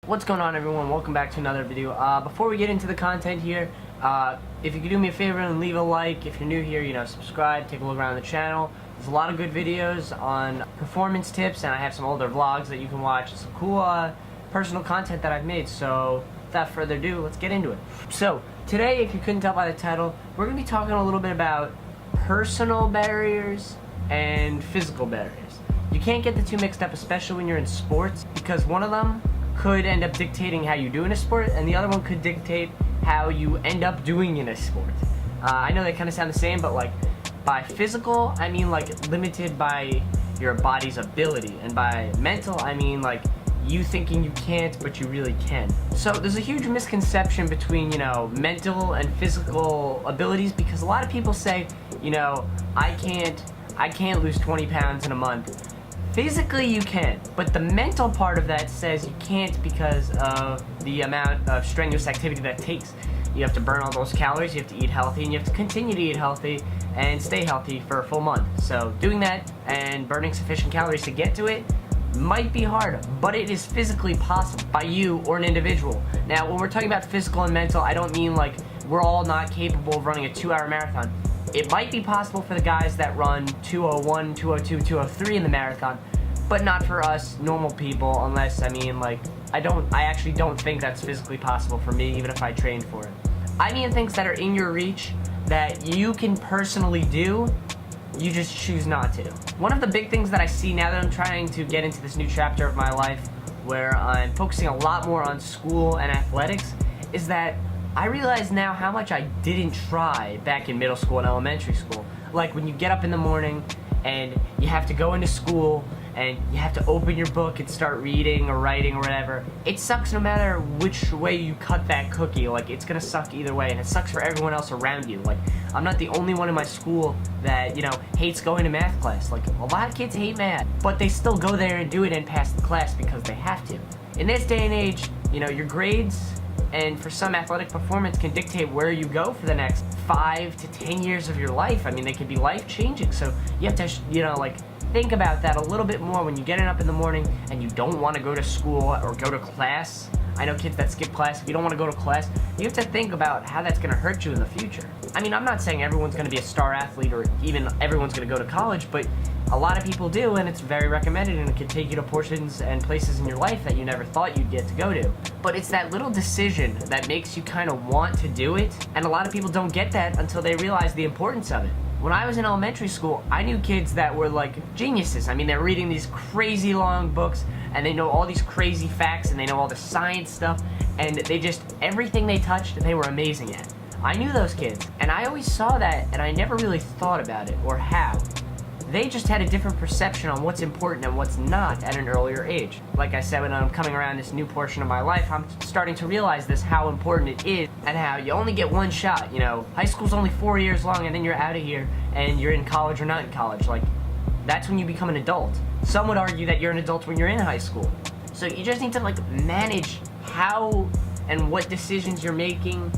What's going on, everyone? Welcome back to another video. Before we get into the content here, if you could do me a favor and leave a like. If you're new here, subscribe, take a look around the channel. There's a lot of good videos on performance tips, and I have some older vlogs that you can watch. Some cool personal content that I've made. So without further ado, let's get into it. So today, if you couldn't tell by the title, we're going to be talking a little bit about personal barriers and physical barriers. You can't get the two mixed up, especially when you're in sports, because one of them could end up dictating how you do in a sport, and the other one could dictate how you end up doing in a sport. I know they kind of sound the same, but like by physical, I mean like limited by your body's ability, and by mental, I mean like you thinking you can't, but you really can. So there's a huge misconception between, mental and physical abilities, because a lot of people say, I can't lose 20 pounds in a month. Physically you can, but the mental part of that says you can't because of the amount of strenuous activity that takes. You have to burn all those calories, you have to eat healthy, and you have to continue to eat healthy and stay healthy for a full month. So doing that and burning sufficient calories to get to it might be hard, but it is physically possible by you or an individual. Now, when we're talking about physical and mental, I don't mean like we're all not capable of running a 2-hour marathon. It might be possible for the guys that run 2:01, 2:02, 2:03 in the marathon, but not for us normal people, unless, I actually don't think that's physically possible for me, even if I trained for it. I mean things that are in your reach that you can personally do, you just choose not to. One of the big things that I see now that I'm trying to get into this new chapter of my life, where I'm focusing a lot more on school and athletics, is that I realize now how much I didn't try back in middle school and elementary school. Like when you get up in the morning and you have to go into school and you have to open your book and start reading or writing or whatever. It sucks no matter which way you cut that cookie. Like, it's gonna suck either way, and it sucks for everyone else around you. Like, I'm not the only one in my school that, hates going to math class. Like, a lot of kids hate math, but they still go there and do it and pass the class because they have to. In this day and age, your grades and for some athletic performance can dictate where you go for the next 5 to 10 years of your life. I mean, they could be life-changing, so you have to, think about that a little bit more when you're getting up in the morning and you don't want to go to school or go to class. I know kids that skip class. If you don't want to go to class, you have to think about how that's going to hurt you in the future. I mean, I'm not saying everyone's going to be a star athlete or even everyone's going to go to college, but a lot of people do, and it's very recommended, and it can take you to portions and places in your life that you never thought you'd get to go to. But it's that little decision that makes you kind of want to do it, and a lot of people don't get that until they realize the importance of it. When I was in elementary school, I knew kids that were like geniuses. I mean, they're reading these crazy long books, and they know all these crazy facts, and they know all the science stuff, and everything they touched, they were amazing at. I knew those kids, and I always saw that, and I never really thought about it or how. They just had a different perception on what's important and what's not at an earlier age. Like I said, when I'm coming around this new portion of my life, I'm starting to realize how important it is, and how you only get one shot. High school's only 4 years long, and then you're out of here and you're in college or not in college. Like, that's when you become an adult. Some would argue that you're an adult when you're in high school. So you just need to manage how and what decisions you're making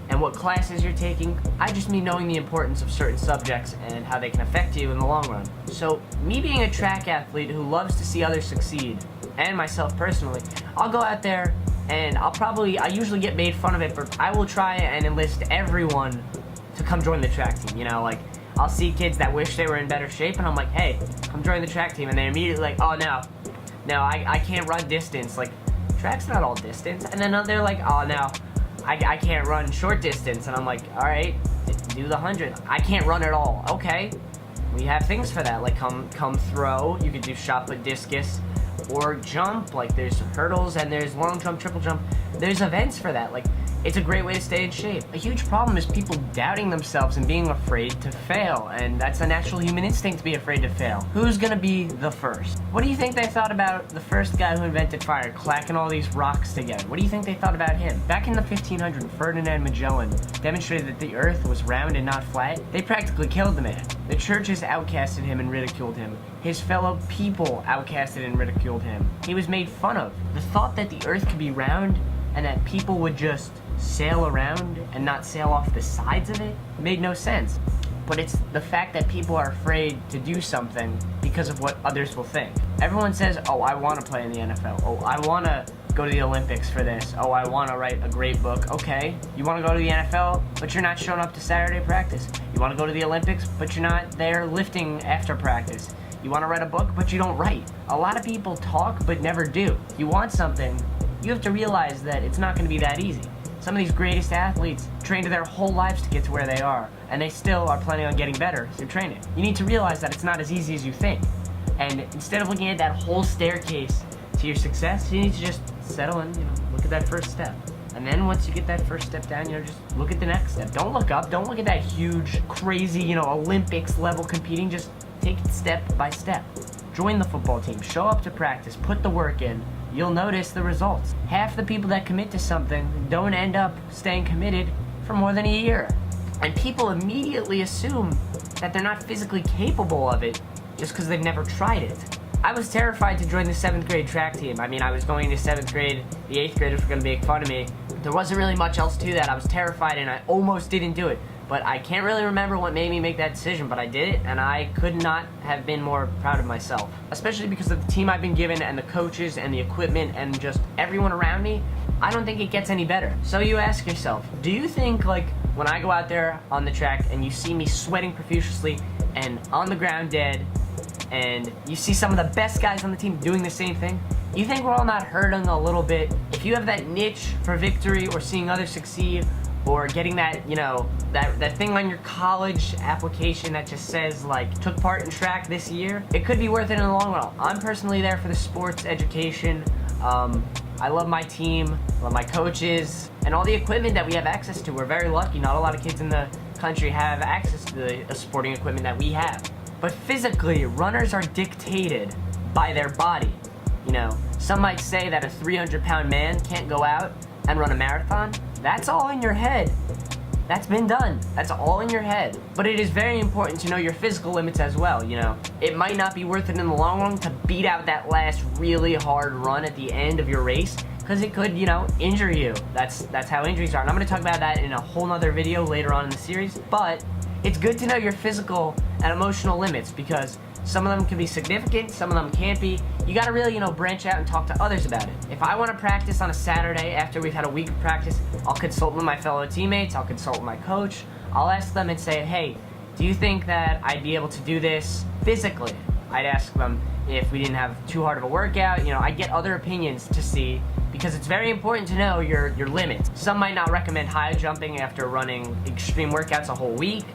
and what classes you're taking. I just mean knowing the importance of certain subjects and how they can affect you in the long run. So me being a track athlete who loves to see others succeed, and myself personally, I'll go out there and I usually get made fun of it, but I will try and enlist everyone to come join the track team. I'll see kids that wish they were in better shape, and I'm like, hey, come join the track team, and they're immediately like, oh no, I can't run distance. Like, track's not all distance. And then they're like, oh no, I can't run short distance. And I'm like, all right, do the 100. I can't run at all. Okay, we have things for that. Like, come throw. You could do shot put, discus, or jump. Like, there's hurdles and there's long jump, triple jump. There's events for that. Like, it's a great way to stay in shape. A huge problem is people doubting themselves and being afraid to fail, and that's a natural human instinct to be afraid to fail. Who's gonna be the first? What do you think they thought about the first guy who invented fire, clacking all these rocks together? What do you think they thought about him? Back in the 1500s, Ferdinand Magellan demonstrated that the earth was round and not flat. They practically killed the man. The churches outcasted him and ridiculed him. His fellow people outcasted and ridiculed him. He was made fun of. The thought that the earth could be round and that people would just sail around and not sail off the sides of it made no sense. But it's the fact that people are afraid to do something because of what others will think. Everyone says, oh, I want to play in the NFL. Oh, I want to go to the Olympics for this. Oh, I want to write a great book. Okay. You want to go to the NFL, but you're not showing up to Saturday practice. You want to go to the Olympics, but you're not there lifting after practice. You want to write a book, but you don't write. A lot of people talk, but never do. You want something, you have to realize that it's not going to be that easy. Some of these greatest athletes trained their whole lives to get to where they are, and they still are planning on getting better through training. You need to realize that it's not as easy as you think. And instead of looking at that whole staircase to your success, you need to just settle in, look at that first step. And then once you get that first step down, just look at the next step. Don't look up, don't look at that huge, crazy, Olympics level competing. Just take it step by step. Join the football team, show up to practice, put the work in. You'll notice the results. Half the people that commit to something don't end up staying committed for more than a year. And people immediately assume that they're not physically capable of it just because they've never tried it. I was terrified to join the 7th grade track team. I mean, I was going to 7th grade, the 8th graders were going to make fun of me. There wasn't really much else to that. I was terrified and I almost didn't do it. But I can't really remember what made me make that decision, but I did it, and I could not have been more proud of myself. Especially because of the team I've been given, and the coaches, and the equipment, and just everyone around me. I don't think it gets any better. So you ask yourself, do you think, when I go out there on the track, and you see me sweating profusely, and on the ground dead, and you see some of the best guys on the team doing the same thing, you think we're all not hurting a little bit? If you have that niche for victory, or seeing others succeed, or getting that, that thing on your college application that just says, took part in track this year, it could be worth it in the long run. I'm personally there for the sports education. I love my team, love my coaches, and all the equipment that we have access to. We're very lucky. Not a lot of kids in the country have access to the sporting equipment that we have. But physically, runners are dictated by their body. Some might say that a 300-pound man can't go out and run a marathon. That's all in your head. That's been done. That's all in your head. But it is very important to know your physical limits as well, It might not be worth it in the long run to beat out that last really hard run at the end of your race, because it could, injure you. That's how injuries are. And I'm going to talk about that in a whole nother video later on in the series. But it's good to know your physical and emotional limits, because some of them can be significant, some of them can't be. You gotta really, branch out and talk to others about it. If I wanna practice on a Saturday after we've had a week of practice, I'll consult with my fellow teammates, I'll consult with my coach, I'll ask them and say, hey, do you think that I'd be able to do this physically? I'd ask them if we didn't have too hard of a workout, I get other opinions to see, because it's very important to know your limits. Some might not recommend high jumping after running extreme workouts a whole week.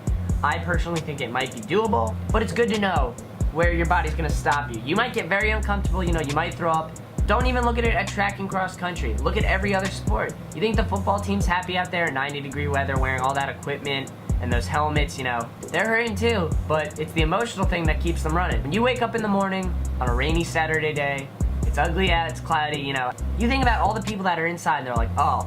I personally think it might be doable, but it's good to know where your body's gonna stop you. You might get very uncomfortable, you might throw up. Don't even look at it at track and cross country. Look at every other sport. You think the football team's happy out there in 90-degree weather wearing all that equipment and those helmets, they're hurting too, but it's the emotional thing that keeps them running. When you wake up in the morning on a rainy Saturday day, it's ugly out, it's cloudy, you think about all the people that are inside and they're like, oh,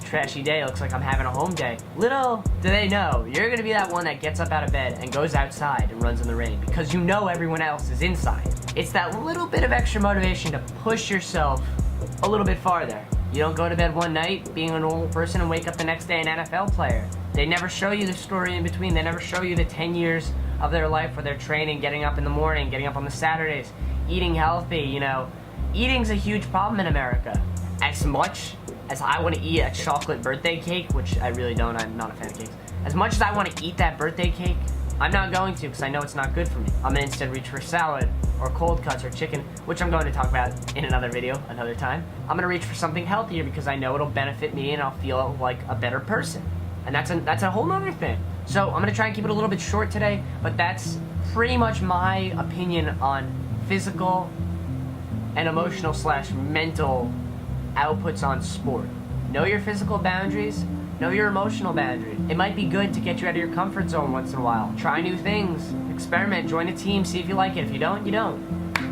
trashy day, looks like I'm having a home day. Little do they know, you're gonna be that one that gets up out of bed and goes outside and runs in the rain, because everyone else is inside. It's that little bit of extra motivation to push yourself a little bit farther. You don't go to bed one night being a normal person and wake up the next day an NFL player. They never show you the story in between. They never show you the 10 years of their life where they're training, getting up in the morning, getting up on the Saturdays, eating healthy, Eating's a huge problem in America. As much as I want to eat a chocolate birthday cake, which I really don't, I'm not a fan of cakes. As much as I want to eat that birthday cake, I'm not going to, because I know it's not good for me. I'm going to instead reach for salad, or cold cuts, or chicken, which I'm going to talk about in another video, another time. I'm going to reach for something healthier because I know it'll benefit me and I'll feel like a better person. And that's a whole nother thing. So I'm going to try and keep it a little bit short today, but that's pretty much my opinion on physical and emotional / mental outputs on sport. Know your physical boundaries, know your emotional boundaries. It might be good to get you out of your comfort zone once in a while. Try new things, experiment, join a team, see if you like it. If you don't, you don't.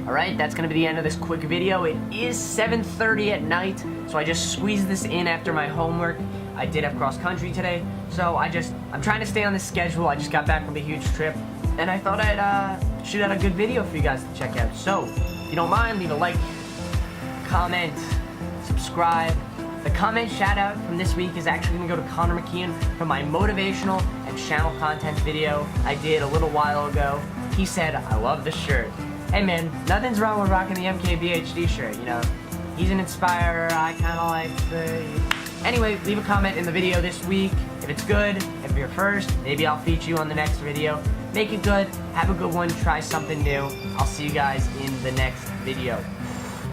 Alright, that's gonna be the end of this quick video. It is 7:30 at night, so I just squeezed this in after my homework. I did have cross country today, so I'm trying to stay on this schedule. I just got back from a huge trip, and I thought I'd shoot out a good video for you guys to check out. So, if you don't mind, leave a like, comment, subscribe. The comment shout out from this week is actually going to go to Connor McKeon from my motivational and channel content video I did a little while ago. He said, I love this shirt. Hey man, nothing's wrong with rocking the MKBHD shirt, He's an inspirer. I kind of like the... Anyway, leave a comment in the video this week. If it's good, if you're first, maybe I'll feature you on the next video. Make it good. Have a good one. Try something new. I'll see you guys in the next video.